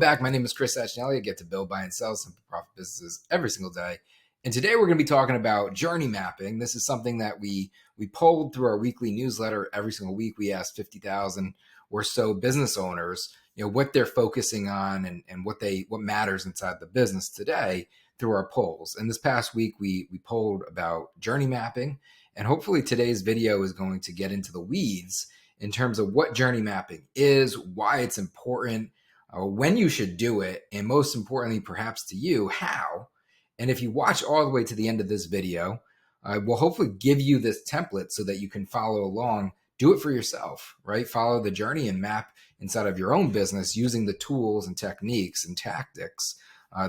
Back. My name is Chris Achinelli. I get to build, buy, and sell simple profit businesses every single day. And today we're going to be talking about journey mapping. This is something that we polled through our weekly newsletter. Every single week we asked 50,000 or so business owners, what they're focusing on and what matters inside the business today through our polls. And this past week we polled about journey mapping, and hopefully today's video is going to get into the weeds in terms of what journey mapping is, why it's important, when you should do it, and most importantly, perhaps to you, how. And if you watch all the way to the end of this video, we'll hopefully give you this template so that you can follow along, do it for yourself, right? Follow the journey and map inside of your own business using the tools and techniques and tactics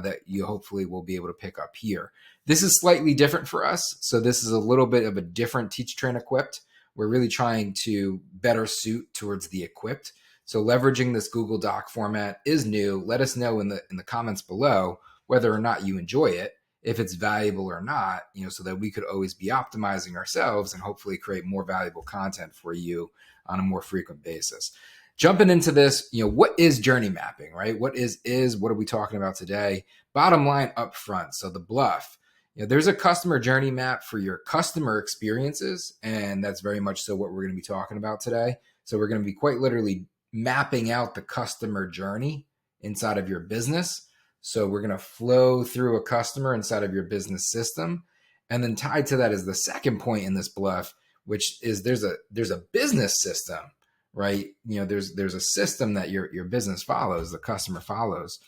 that you hopefully will be able to pick up here. This is slightly different for us. So this is a little bit of a different teach, train, equipped. We're really trying to better suit towards the equipped. So leveraging this Google Doc format is new. Let us know in the comments below whether or not you enjoy it, if it's valuable or not, so that we could always be optimizing ourselves and hopefully create more valuable content for you on a more frequent basis. Jumping into this, what is journey mapping, right? What are we talking about today? Bottom line up front. So the bluff, there's a customer journey map for your customer experiences. And that's very much so what we're going to be talking about today. So we're going to be quite literally mapping out the customer journey inside of your business. So we're going to flow through a customer inside of your business system. And then tied to that is the second point in this bluff, which is there's a business system, right? There's a system that your business follows, the customer follows.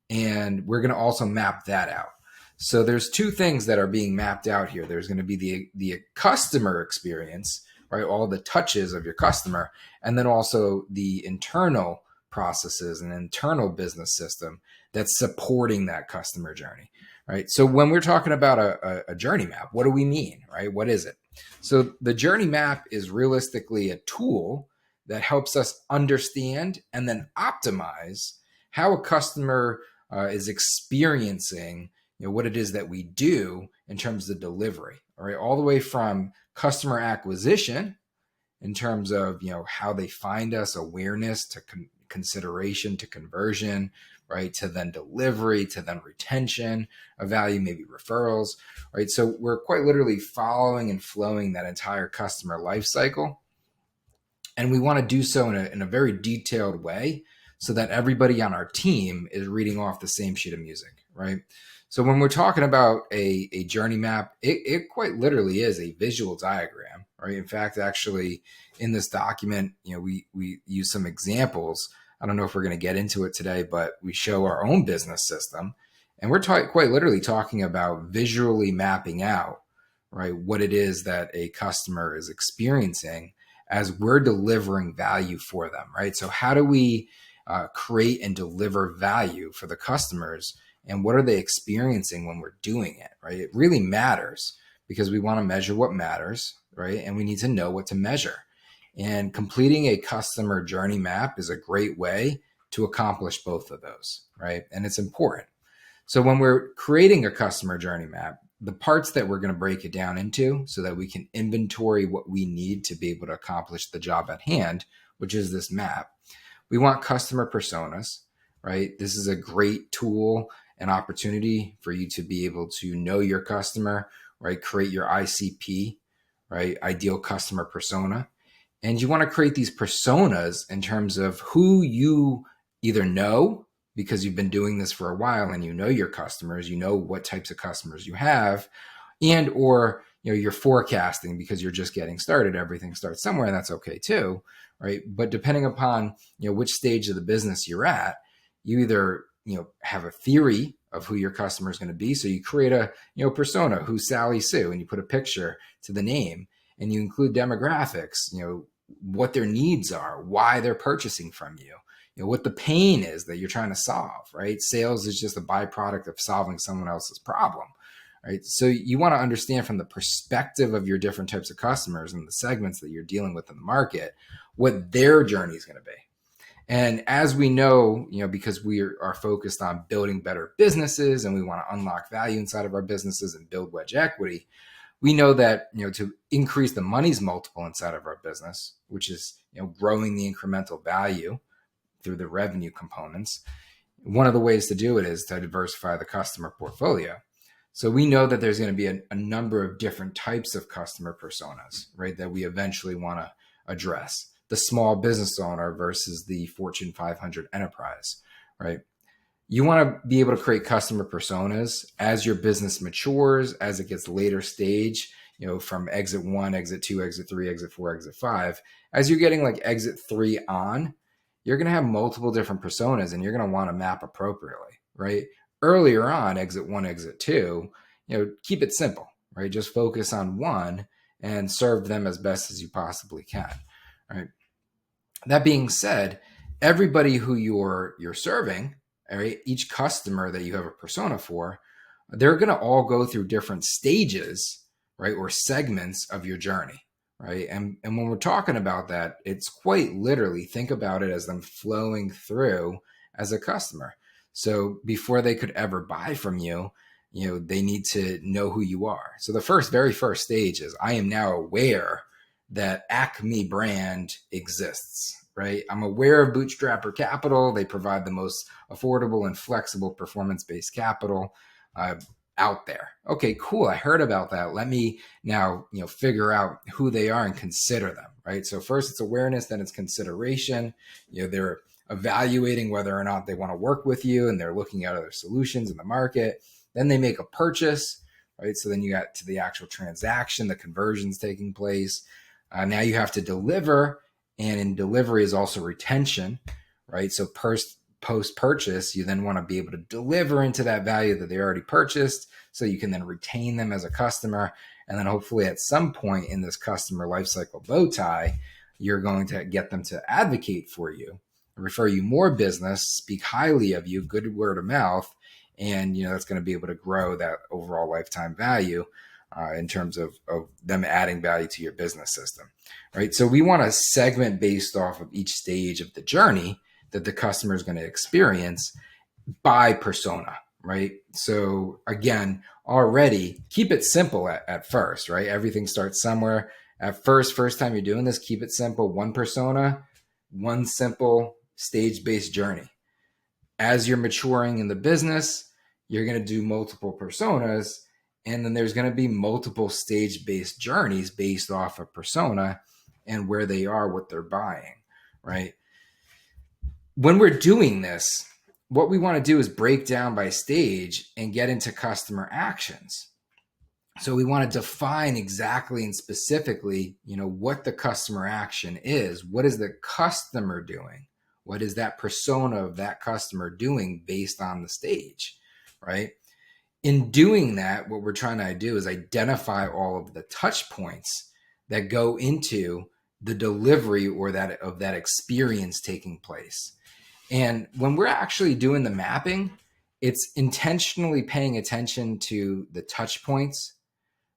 And we're going to also map that out. So there's two things that are being mapped out here. There's going to be the customer experience, right? All the touches of your customer, and then also the internal processes and internal business system that's supporting that customer journey, right? So when we're talking about a journey map, what do we mean, right? What is it? So the journey map is realistically a tool that helps us understand and then optimize how a customer is experiencing what it is that we do in terms of delivery, all right? All the way from customer acquisition in terms of, how they find us, awareness to consideration to conversion, right? To then delivery, to then retention of value, maybe referrals, right? So we're quite literally following and flowing that entire customer life cycle. And we want to do so in a very detailed way so that everybody on our team is reading off the same sheet of music, right? So when we're talking about a journey map, it quite literally is a visual diagram, right? In fact, actually in this document, we use some examples. I don't know if we're going to get into it today, but we show our own business system, and we're quite literally talking about visually mapping out, right, what it is that a customer is experiencing as we're delivering value for them, right? So how do we create and deliver value for the customers? And what are they experiencing when we're doing it, right? It really matters because we want to measure what matters, right? And we need to know what to measure. And completing a customer journey map is a great way to accomplish both of those, right? And it's important. So when we're creating a customer journey map, the parts that we're going to break it down into so that we can inventory what we need to be able to accomplish the job at hand, which is this map. We want customer personas, right? This is a great tool, an opportunity for you to be able to know your customer, right? Create your ICP, right? Ideal customer persona. And you want to create these personas in terms of who you either know because you've been doing this for a while and you know your customers, you know what types of customers you have, and or you're forecasting because you're just getting started. Everything starts somewhere, and that's okay too, right? But depending upon which stage of the business you're at, you either have a theory of who your customer is going to be. So you create a persona, who's Sally Sue, and you put a picture to the name, and you include demographics, what their needs are, why they're purchasing from you, what the pain is that you're trying to solve, right? Sales is just a byproduct of solving someone else's problem, right? So you want to understand from the perspective of your different types of customers and the segments that you're dealing with in the market, what their journey is going to be. And as we know, because we are focused on building better businesses and we want to unlock value inside of our businesses and build wedge equity, we know that, to increase the money's multiple inside of our business, which is, growing the incremental value through the revenue components, One of the ways to do it is to diversify the customer portfolio. So we know that there's going to be a number of different types of customer personas, right, that we eventually want to address. The small business owner versus the Fortune 500 enterprise, right? You want to be able to create customer personas as your business matures, as it gets later stage, from exit 1, exit 2, exit 3, exit 4, exit 5. As you're getting like exit 3 on, you're going to have multiple different personas and you're going to want to map appropriately, right? Earlier on, exit 1, exit 2, keep it simple, right? Just focus on one and serve them as best as you possibly can, right? That being said, everybody who you're serving, right, each customer that you have a persona for, they're going to all go through different stages, right, or segments of your journey, right? And when we're talking about that, it's quite literally, think about it as them flowing through as a customer. So before they could ever buy from you, they need to know who you are. So the very first stage is, I am now aware that Acme brand exists, right? I'm aware of Bootstrapper Capital. They provide the most affordable and flexible performance-based capital out there. Okay, cool. I heard about that. Let me now, figure out who they are and consider them, right? So first it's awareness, then it's consideration. They're evaluating whether or not they want to work with you, and they're looking at other solutions in the market. Then they make a purchase, right? So then you got to the actual transaction, the conversions taking place. Now you have to deliver, and in delivery is also retention, right? So post-purchase, you then want to be able to deliver into that value that they already purchased, so you can then retain them as a customer. And then hopefully at some point in this customer lifecycle bow tie, you're going to get them to advocate for you, refer you more business, speak highly of you, good word of mouth, and that's going to be able to grow that overall lifetime value in terms of them adding value to your business system, right? So we want to segment based off of each stage of the journey that the customer is going to experience by persona, right? So again, already keep it simple at first, right? Everything starts somewhere. At first time you're doing this, keep it simple. One persona, one simple stage-based journey. As you're maturing in the business, you're going to do multiple personas, and then there's going to be multiple stage-based journeys based off of persona and where they are, what they're buying, right? When we're doing this, what we want to do is break down by stage and get into customer actions. So we want to define exactly and specifically, what the customer action is. What is the customer doing? What is that persona of that customer doing based on the stage, right? In doing that, what we're trying to do is identify all of the touch points that go into the delivery or that experience taking place. And when we're actually doing the mapping, it's intentionally paying attention to the touch points.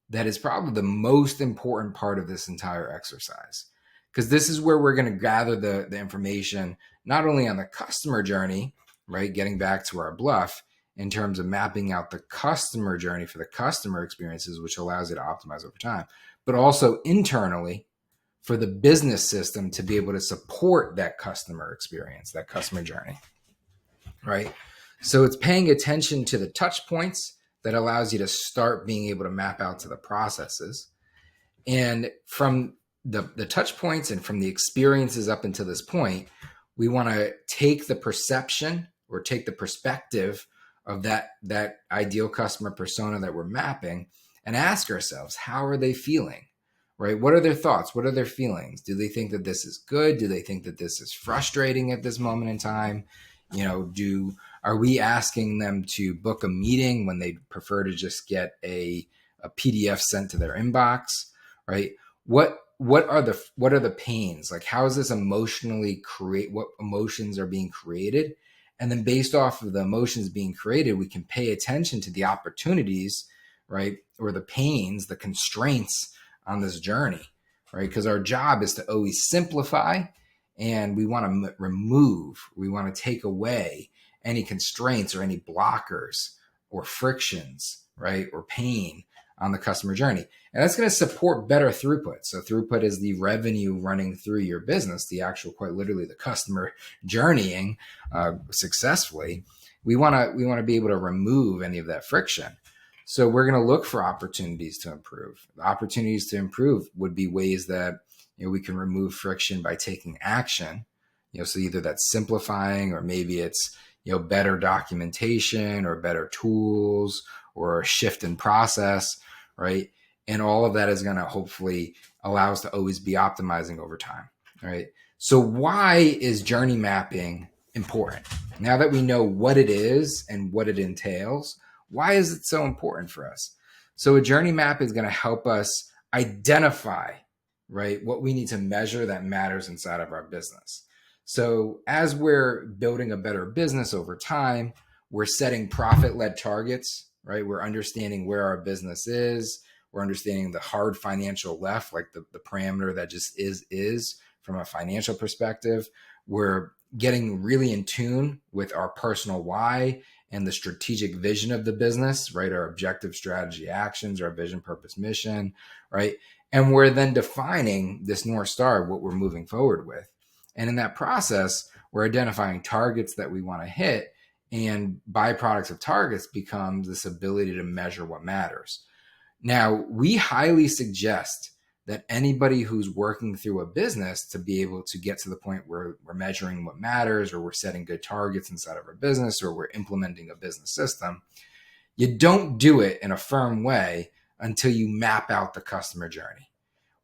That is probably the most important part of this entire exercise, because this is where we're going to gather the information, not only on the customer journey, right? Getting back to our bluff in terms of mapping out the customer journey for the customer experiences, which allows you to optimize over time, but also internally for the business system to be able to support that customer experience, that customer journey, right? So it's paying attention to the touch points that allows you to start being able to map out to the processes. And from the touch points and from the experiences up until this point, we want to take the perception or take the perspective of that ideal customer persona that we're mapping and ask ourselves, how are they feeling, right? What are their thoughts? What are their feelings? Do they think that this is good? Do they think that this is frustrating at this moment in time? Are we asking them to book a meeting when they prefer to just get a PDF sent to their inbox, right? What are the pains? Like, how is this emotionally what emotions are being created? And then based off of the emotions being created, we can pay attention to the opportunities, right? Or the pains, the constraints on this journey, right? Because our job is to always simplify, and we want to we want to take away any constraints or any blockers or frictions, right? Or pain on the customer journey. And that's going to support better throughput. So throughput is the revenue running through your business, the actual, quite literally, the customer journeying successfully. We want to be able to remove any of that friction. So we're going to look for opportunities to improve. The opportunities to improve would be ways that we can remove friction by taking action. So either that's simplifying, or maybe it's better documentation or better tools or a shift in process, right? And all of that is going to hopefully allow us to always be optimizing over time, right? So why is journey mapping important? Now that we know what it is and what it entails, why is it so important for us? So a journey map is going to help us identify, right, what we need to measure that matters inside of our business. So as we're building a better business over time, we're setting profit-led targets, right? We're understanding where our business is. We're understanding the hard financial left, like the parameter that just is from a financial perspective. We're getting really in tune with our personal why and the strategic vision of the business, right? Our objective, strategy, actions, our vision, purpose, mission, right? And we're then defining this North Star, what we're moving forward with. And in that process, we're identifying targets that we want to hit, and byproducts of targets becomes this ability to measure what matters. Now, we highly suggest that anybody who's working through a business to be able to get to the point where we're measuring what matters, or we're setting good targets inside of our business, or we're implementing a business system, you don't do it in a firm way until you map out the customer journey.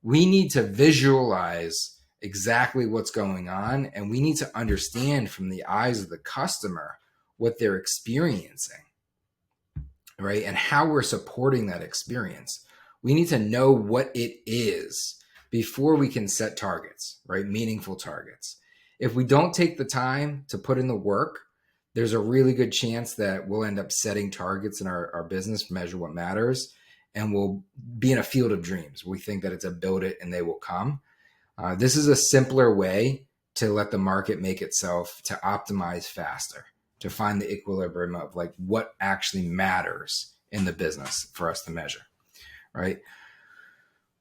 We need to visualize exactly what's going on, and we need to understand from the eyes of the customer what they're experiencing, right? And how we're supporting that experience. We need to know what it is before we can set targets, right? Meaningful targets. If we don't take the time to put in the work, there's a really good chance that we'll end up setting targets in our business, measure what matters, and we'll be in a field of dreams. We think that it's a build it and they will come. This is a simpler way to let the market make itself, to optimize faster, to find the equilibrium of like what actually matters in the business for us to measure, right?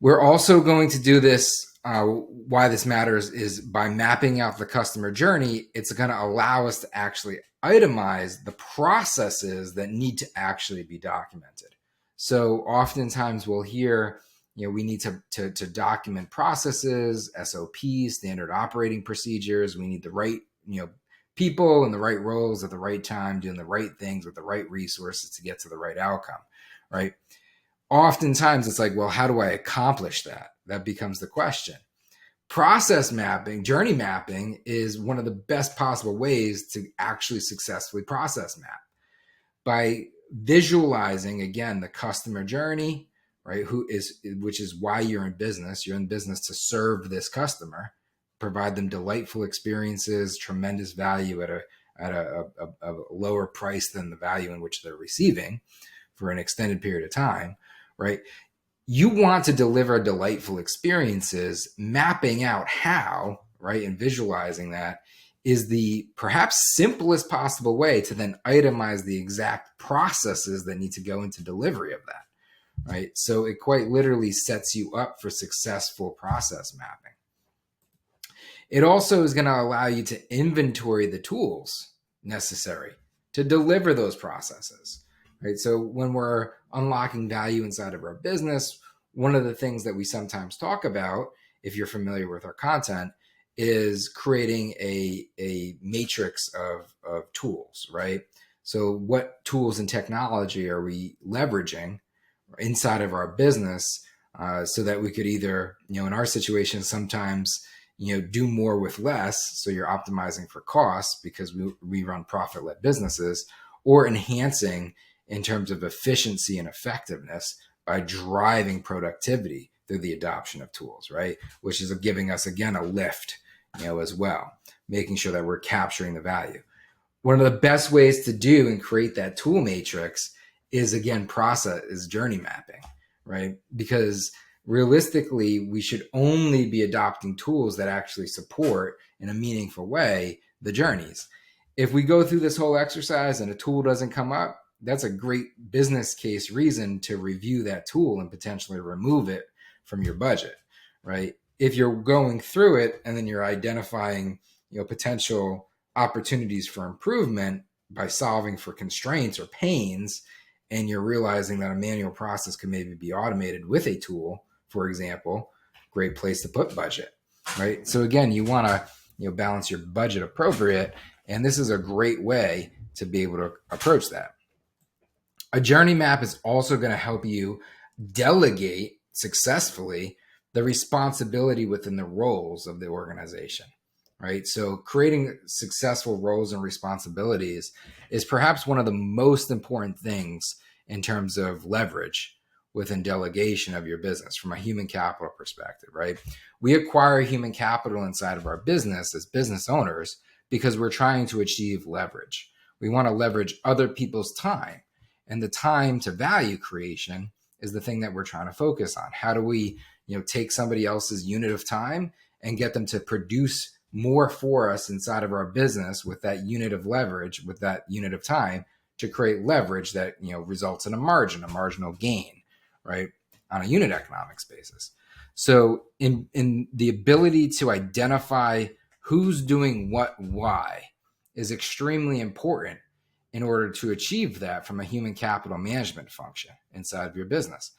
We're also going to do this. Why this matters is by mapping out the customer journey, it's going to allow us to actually itemize the processes that need to actually be documented. So oftentimes we'll hear, we need to document processes, SOPs, standard operating procedures. We need the right, people in the right roles at the right time, doing the right things with the right resources to get to the right outcome, right? Oftentimes it's like, well, how do I accomplish that? That becomes the question. Process mapping, journey mapping is one of the best possible ways to actually successfully process map by visualizing, again, the customer journey, right? Which is why you're in business. You're in business to serve this customer, provide them delightful experiences, tremendous value at a lower price than the value in which they're receiving for an extended period of time, right? You want to deliver delightful experiences. Mapping out how, right, and visualizing that is the perhaps simplest possible way to then itemize the exact processes that need to go into delivery of that, right? So it quite literally sets you up for successful process mapping. It also is going to allow you to inventory the tools necessary to deliver those processes, right? So when we're unlocking value inside of our business, one of the things that we sometimes talk about, if you're familiar with our content, is creating a matrix of tools, right? So what tools and technology are we leveraging inside of our business so that we could either, in our situation, sometimes, do more with less. So you're optimizing for costs because we run profit-led businesses, or enhancing in terms of efficiency and effectiveness by driving productivity through the adoption of tools, right? Which is giving us, again, a lift, as well, making sure that we're capturing the value. One of the best ways to do and create that tool matrix is, again, journey mapping, right? Because realistically, we should only be adopting tools that actually support in a meaningful way the journeys. If we go through this whole exercise and a tool doesn't come up, that's a great business case reason to review that tool and potentially remove it from your budget, right? If you're going through it and then you're identifying, potential opportunities for improvement, by solving for constraints or pains, and you're realizing that a manual process can maybe be automated with a tool, for example, great place to put budget, right? So again, you want to balance your budget appropriate, and this is a great way to be able to approach that. A journey map is also going to help you delegate successfully the responsibility within the roles of the organization, right? So creating successful roles and responsibilities is perhaps one of the most important things in terms of leverage within delegation of your business from a human capital perspective, right? We acquire human capital inside of our business as business owners because we're trying to achieve leverage. We want to leverage other people's time, and the time to value creation is the thing that we're trying to focus on. How do we, take somebody else's unit of time and get them to produce more for us inside of our business with that unit of leverage, with that unit of time, to create leverage that, results in a marginal gain, right, on a unit economics basis. So in the ability to identify who's doing what, why, is extremely important in order to achieve that from a human capital management function inside of your business.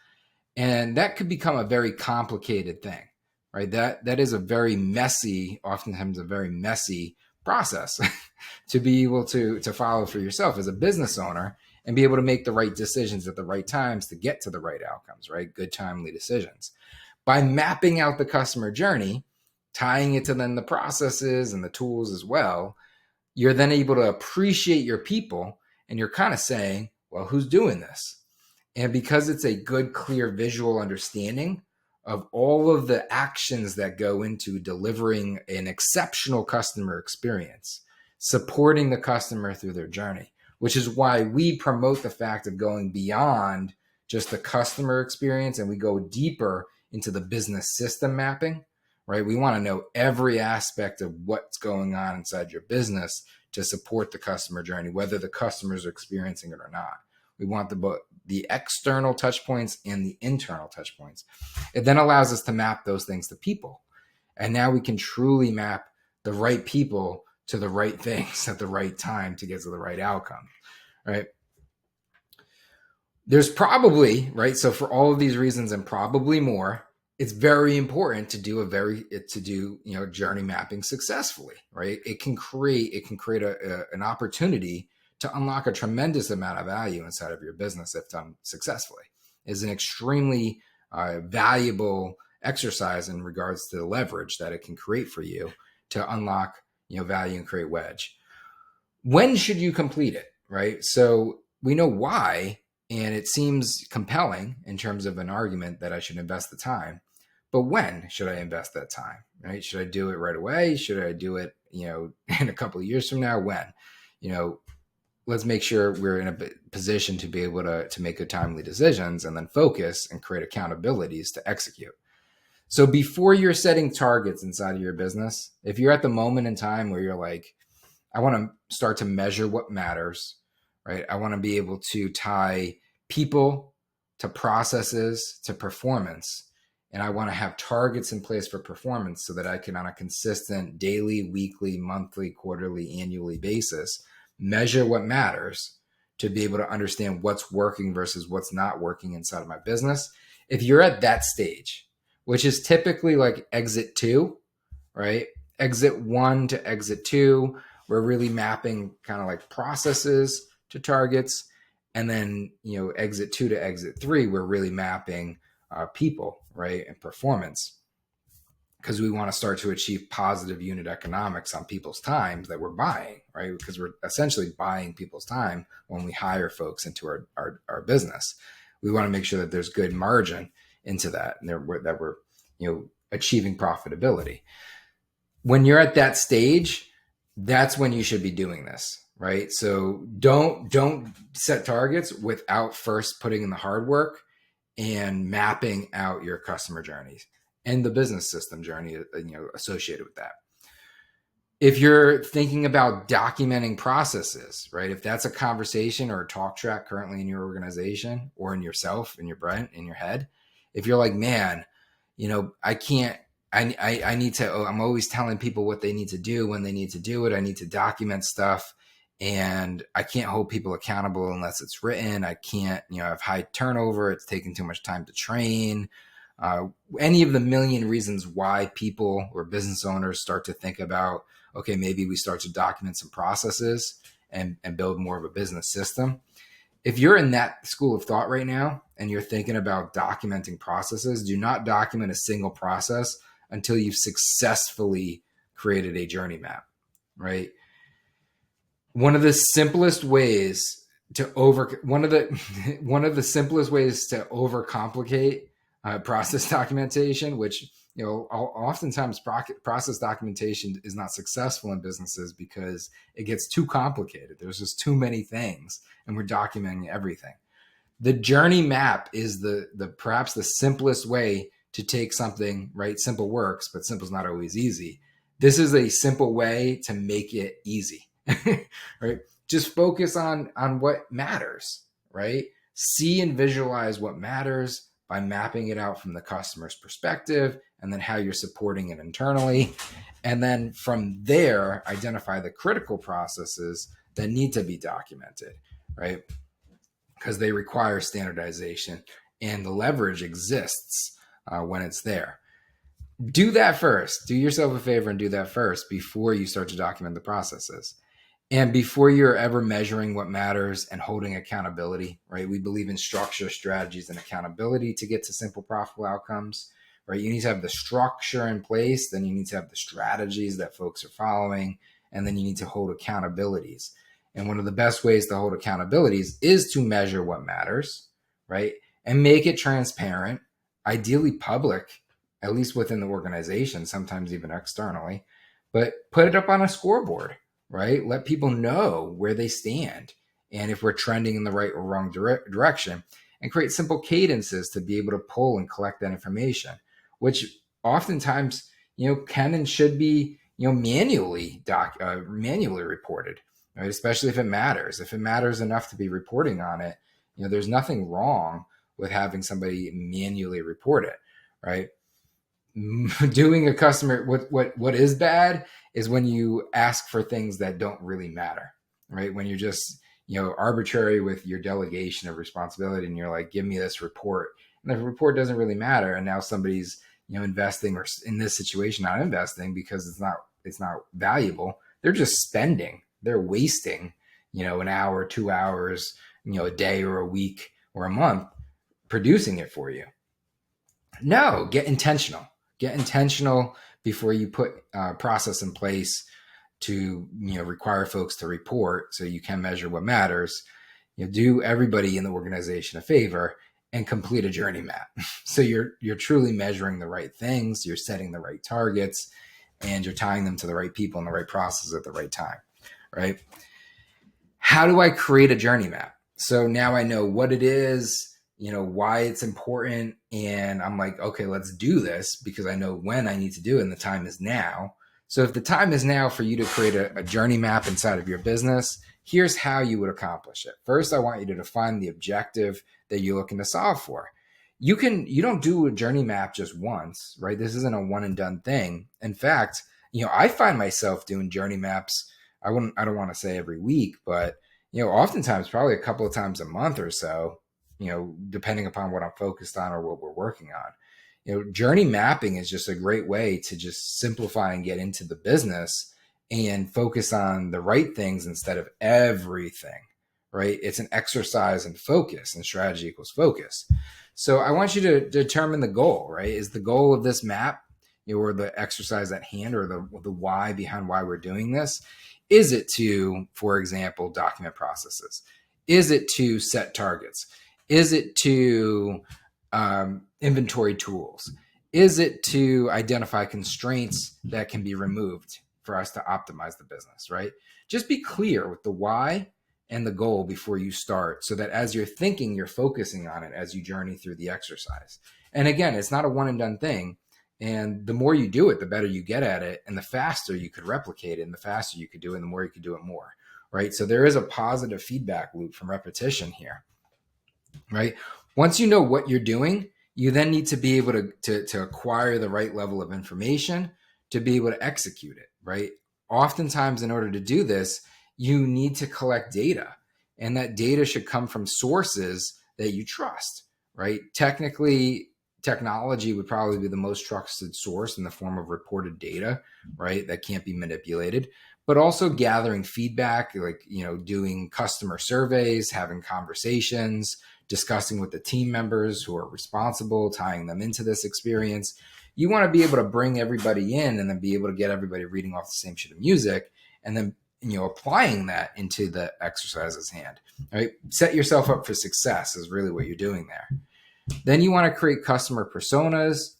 And that could become a very complicated thing, right? That is a very messy, oftentimes a very messy process to be able to follow for yourself as a business owner and be able to make the right decisions at the right times to get to the right outcomes, right? Good, timely decisions. By mapping out the customer journey, tying it to then the processes and the tools as well, you're then able to appreciate your people, and you're kind of saying, well, who's doing this? And because it's a good, clear visual understanding of all of the actions that go into delivering an exceptional customer experience, supporting the customer through their journey, which is why we promote the fact of going beyond just the customer experience and we go deeper into the business system mapping, right? We want to know every aspect of what's going on inside your business to support the customer journey, whether the customers are experiencing it or not. We want the external touch points and the internal touch points. It then allows us to map those things to people. And now we can truly map the right people to the right things at the right time to get to the right outcome, right? There's probably, right? So for all of these reasons and probably more, it's very important to do journey mapping successfully, right? It can create an opportunity to unlock a tremendous amount of value inside of your business if done successfully. Is an extremely valuable exercise in regards to the leverage that it can create for you to unlock value and create wedge. When should you complete it, right? So we know why, and it seems compelling in terms of an argument that I should invest the time. But when should I invest that time, right? Should I do it right away? Should I do it, in a couple of years from now? When? Let's make sure we're in a position to be able to make good, timely decisions and then focus and create accountabilities to execute. So before you're setting targets inside of your business, if you're at the moment in time where you're like, I want to start to measure what matters, right? I want to be able to tie people to processes to performance. And I want to have targets in place for performance so that I can, on a consistent daily, weekly, monthly, quarterly, annually basis, measure what matters to be able to understand what's working versus what's not working inside of my business. If you're at that stage, which is typically like exit 2, right? Exit 1 to exit 2, we're really mapping kind of like processes to targets. And then, exit 2 to exit 3, we're really mapping people, right? And performance, because we want to start to achieve positive unit economics on people's time that we're buying, right? Because we're essentially buying people's time when we hire folks into our business. We want to make sure that there's good margin into that and that we're achieving profitability. When you're at that stage, that's when you should be doing this, right? So don't set targets without first putting in the hard work and mapping out your customer journeys and the business system journey, associated with that. If you're thinking about documenting processes, right? If that's a conversation or a talk track currently in your organization or in yourself, in your brain, in your head, if you're like, man, I can't, I need to, I'm always telling people what they need to do when they need to do it. I need to document stuff. and I can't hold people accountable unless it's written. I can't, have high turnover. It's taking too much time to train. Any of the million reasons why people or business owners start to think about, okay, maybe we start to document some processes and build more of a business system. If you're in that school of thought right now and you're thinking about documenting processes, do not document a single process until you've successfully created a journey map, right? One of the simplest ways to one of the simplest ways to overcomplicate process documentation, which oftentimes process documentation is not successful in businesses because it gets too complicated. There's just too many things, and we're documenting everything. The journey map is the perhaps the simplest way to take something, right? Simple works, but simple is not always easy. This is a simple way to make it easy, right? Just focus on what matters, right? See and visualize what matters by mapping it out from the customer's perspective, and then how you're supporting it internally. And then from there, identify the critical processes that need to be documented, right? Because they require standardization, and the leverage exists when it's there. Do that first. Do yourself a favor and do that first before you start to document the processes. And before you're ever measuring what matters and holding accountability, right? We believe in structure, strategies, and accountability to get to simple, profitable outcomes, right? You need to have the structure in place, then you need to have the strategies that folks are following, and then you need to hold accountabilities. And one of the best ways to hold accountabilities is to measure what matters, right? And make it transparent, ideally public, at least within the organization, sometimes even externally, but put it up on a scoreboard, right? Let people know where they stand and if we're trending in the right or wrong direction, and create simple cadences to be able to pull and collect that information, which oftentimes, can and should be, manually reported, right? Especially if it matters. If it matters enough to be reporting on it, there's nothing wrong with having somebody manually report it, right? Doing a customer, what is bad is when you ask for things that don't really matter, right? When you're just, arbitrary with your delegation of responsibility, and you're like, give me this report, and the report doesn't really matter. And now somebody's, investing, or in this situation, not investing because it's not valuable. They're just spending, they're wasting, an hour, 2 hours, a day or a week or a month producing it for you. No, get intentional. Get intentional before you put a process in place to require folks to report so you can measure what matters. Do everybody in the organization a favor and complete a journey map. So you're truly measuring the right things, you're setting the right targets, and you're tying them to the right people and the right process at the right time, right? How do I create a journey map? So now I know what it is, why it's important. And I'm like, okay, let's do this because I know when I need to do it and the time is now. So if the time is now for you to create a journey map inside of your business, here's how you would accomplish it. First, I want you to define the objective that you're looking to solve for. You don't do a journey map just once, right? This isn't a one and done thing. In fact, I find myself doing journey maps. I don't want to say every week, but oftentimes probably a couple of times a month or so, depending upon what I'm focused on or what we're working on. Journey mapping is just a great way to just simplify and get into the business and focus on the right things instead of everything, right? It's an exercise in focus, and strategy equals focus. So I want you to determine the goal, right? Is the goal of this map, or the exercise at hand, or the why behind why we're doing this? Is it to, for example, document processes? Is it to set targets? Is it to inventory tools? Is it to identify constraints that can be removed for us to optimize the business, right? Just be clear with the why and the goal before you start, so that as you're thinking, you're focusing on it as you journey through the exercise. And again, it's not a one and done thing. And the more you do it, the better you get at it, and the faster you could replicate it, and the faster you could do it, and the more you could do it more, right? So there is a positive feedback loop from repetition here, right? Once you know what you're doing, you then need to be able to acquire the right level of information to be able to execute it, right? Oftentimes, in order to do this, you need to collect data, and that data should come from sources that you trust, right? Technically, technology would probably be the most trusted source in the form of reported data, right? That can't be manipulated, but also gathering feedback, like, doing customer surveys, having conversations, discussing with the team members who are responsible, tying them into this experience. You want to be able to bring everybody in and then be able to get everybody reading off the same sheet of music, and then applying that into the exercises hand, right? Set yourself up for success is really what you're doing there. Then you want to create customer personas,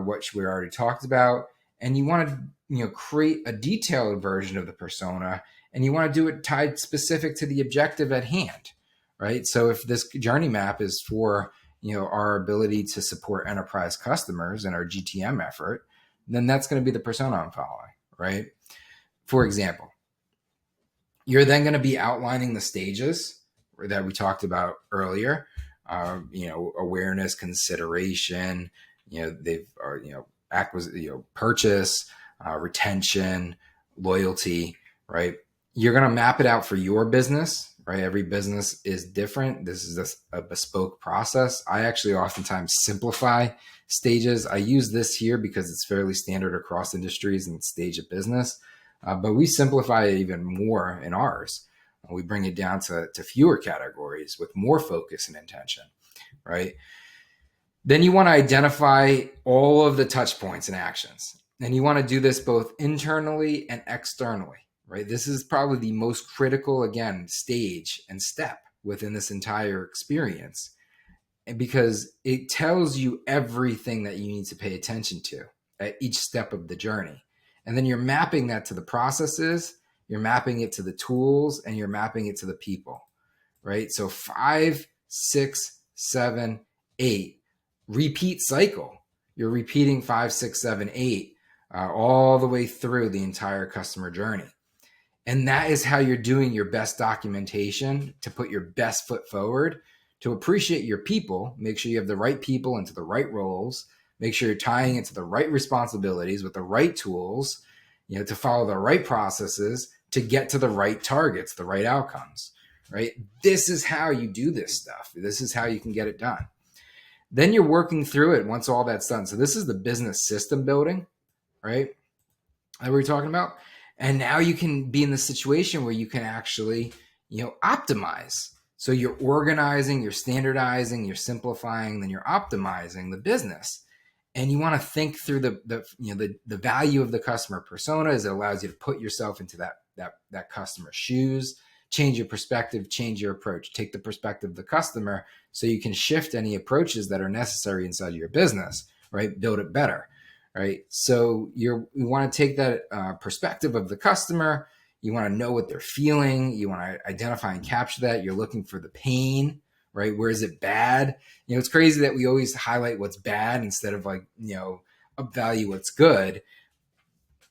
which we already talked about, and you want to create a detailed version of the persona, and you want to do it tied specific to the objective at hand, right? So if this journey map is for our ability to support enterprise customers and our GTM effort, then that's going to be the persona I'm following, right? For example, you're then going to be outlining the stages that we talked about earlier. Awareness, consideration, purchase, retention, loyalty, right? You're going to map it out for your business, right? Every business is different. This is a bespoke process. I actually oftentimes simplify stages. I use this here because it's fairly standard across industries and stage of business, but we simplify it even more in ours. We bring it down to fewer categories with more focus and intention, right? Then you want to identify all of the touch points and actions. And you want to do this both internally and externally, right? This is probably the most critical, again, stage and step within this entire experience, because it tells you everything that you need to pay attention to at each step of the journey. And then you're mapping that to the processes, you're mapping it to the tools, and you're mapping it to the people, right? So 5, 6, 7, 8, repeat cycle. You're repeating 5, 6, 7, 8 all the way through the entire customer journey. And that is how you're doing your best documentation to put your best foot forward, to appreciate your people, make sure you have the right people into the right roles, make sure you're tying into the right responsibilities with the right tools, to follow the right processes, to get to the right targets, the right outcomes, right? This is how you do this stuff. This is how you can get it done. Then you're working through it once all that's done. So this is the business system building, right? That we're talking about. And now you can be in the situation where you can actually, optimize. So you're organizing, you're standardizing, you're simplifying, then you're optimizing the business. And you want to think through the value of the customer persona, as it allows you to put yourself into that customer's shoes, change your perspective, change your approach, take the perspective of the customer so you can shift any approaches that are necessary inside your business, right? Build it better, right? So you want to take that perspective of the customer. You want to know what they're feeling. You want to identify and capture that. You're looking for the pain, right? Where is it bad? It's crazy that we always highlight what's bad instead of value what's good.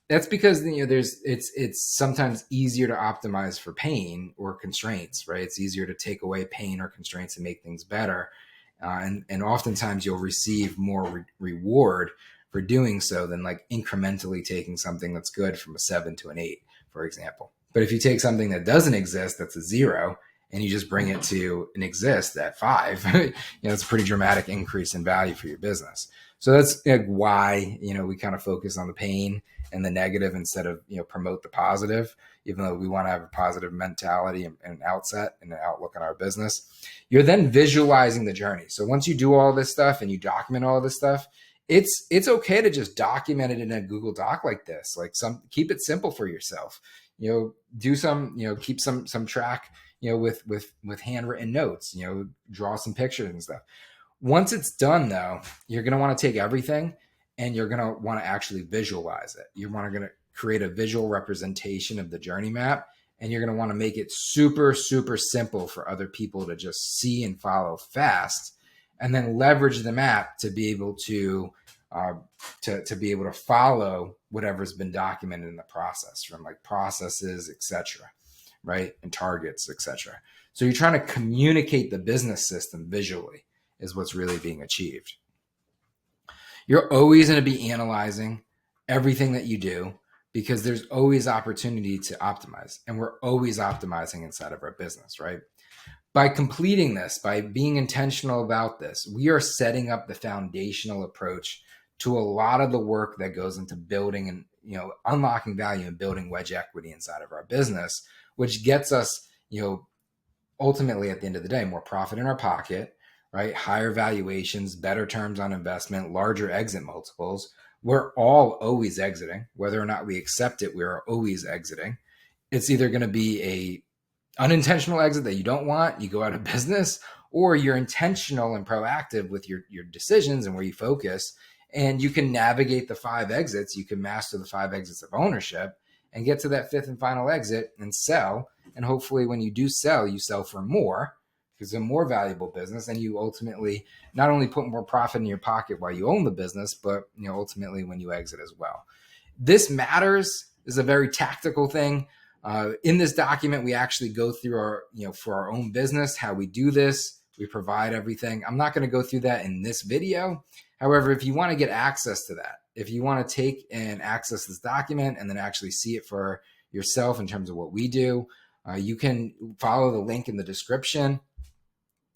That's because it's sometimes easier to optimize for pain or constraints, right? It's easier to take away pain or constraints and make things better, and oftentimes you'll receive more reward for doing so than incrementally taking something that's good from a 7 to an 8, for example. But if you take something that doesn't exist, that's a 0, and you just bring it to an exist at 5, it's a pretty dramatic increase in value for your business. So that's why, we kind of focus on the pain and the negative instead of, promote the positive, even though we want to have a positive mentality and outset and an outlook on our business. You're then visualizing the journey. So once you do all this stuff and you document all this stuff, it's okay to just document it in a Google Doc like this. Keep it simple for yourself. Do some, keep some track, with handwritten notes, draw some pictures and stuff. Once it's done, though, you're going to want to take everything and you're going to want to actually visualize it. You're going to create a visual representation of the journey map, and you're going to want to make it super, super simple for other people to just see and follow fast, and then leverage the map to be able to be able to follow whatever's been documented in the process, from processes, etc., right, and targets, etc. So you're trying to communicate the business system visually is what's really being achieved. You're always going to be analyzing everything that you do, because there's always opportunity to optimize, and we're always optimizing inside of our business, right? By completing this, by being intentional about this, we are setting up the foundational approach to a lot of the work that goes into building and unlocking value and building wedge equity inside of our business, which gets us, ultimately at the end of the day, more profit in our pocket, right? Higher valuations, better terms on investment, larger exit multiples. We're all always exiting, whether or not we accept it. We are always exiting. It's either going to be a unintentional exit that you don't want, you go out of business, or you're intentional and proactive with your decisions and where you focus, and you can navigate the 5 exits. You can master the 5 exits of ownership and get to that 5th and final exit and sell. And hopefully when you do sell, you sell for more, because it's a more valuable business, and you ultimately not only put more profit in your pocket while you own the business, but ultimately when you exit as well. This matters is a very tactical thing. In this document, we actually go through our, for our own business, how we do this. We provide everything. I'm not going to go through that in this video. However, if you want to get access to that, if you want to take and access this document and then actually see it for yourself in terms of what we do, you can follow the link in the description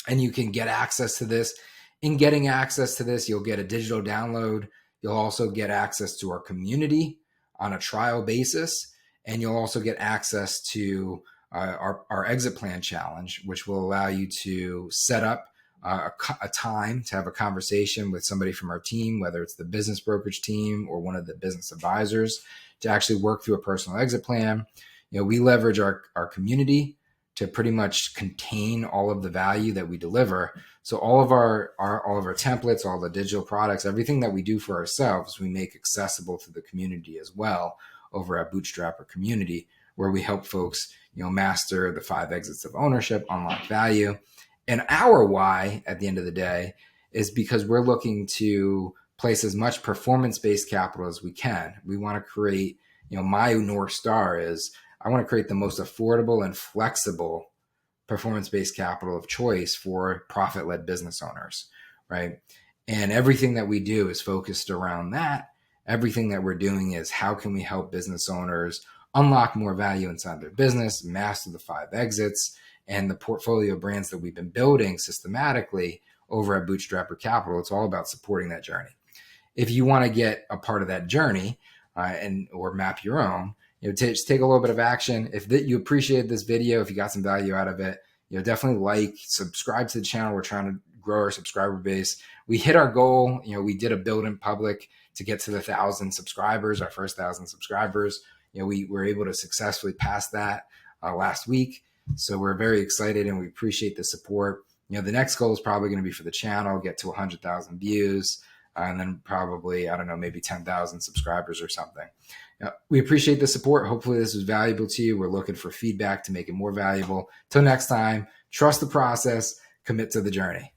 and you can get access to this. In getting access to this, you'll get a digital download. You'll also get access to our community on a trial basis. And you'll also get access to our exit plan challenge, which will allow you to set up a time to have a conversation with somebody from our team, whether it's the business brokerage team or one of the business advisors, to actually work through a personal exit plan. We leverage our community to pretty much contain all of the value that we deliver. So all of our templates, all the digital products, everything that we do for ourselves, we make accessible to the community as well over at Bootstrapper Community, where we help folks, master the 5 exits of ownership, unlock value. And our why at the end of the day is because we're looking to place as much performance-based capital as we can. We want to create, my North Star is I want to create the most affordable and flexible performance-based capital of choice for profit-led business owners, right? And everything that we do is focused around that. Everything that we're doing is how can we help business owners unlock more value inside their business, master the 5 exits, and the portfolio brands that we've been building systematically over at Bootstrapper Capital. It's all about supporting that journey. If you want to get a part of that journey or map your own, just take a little bit of action. If you appreciate this video, if you got some value out of it, definitely subscribe to the channel. We're trying to grow our subscriber base. We hit our goal. We did a build in public to get to the 1,000 subscribers, our first 1,000 subscribers. We were able to successfully pass that last week. So we're very excited and we appreciate the support. The next goal is probably going to be for the channel, get to 100,000 views, and then probably, I don't know, maybe 10,000 subscribers or something. We appreciate the support. Hopefully this was valuable to you. We're looking for feedback to make it more valuable. Till next time, trust the process, commit to the journey.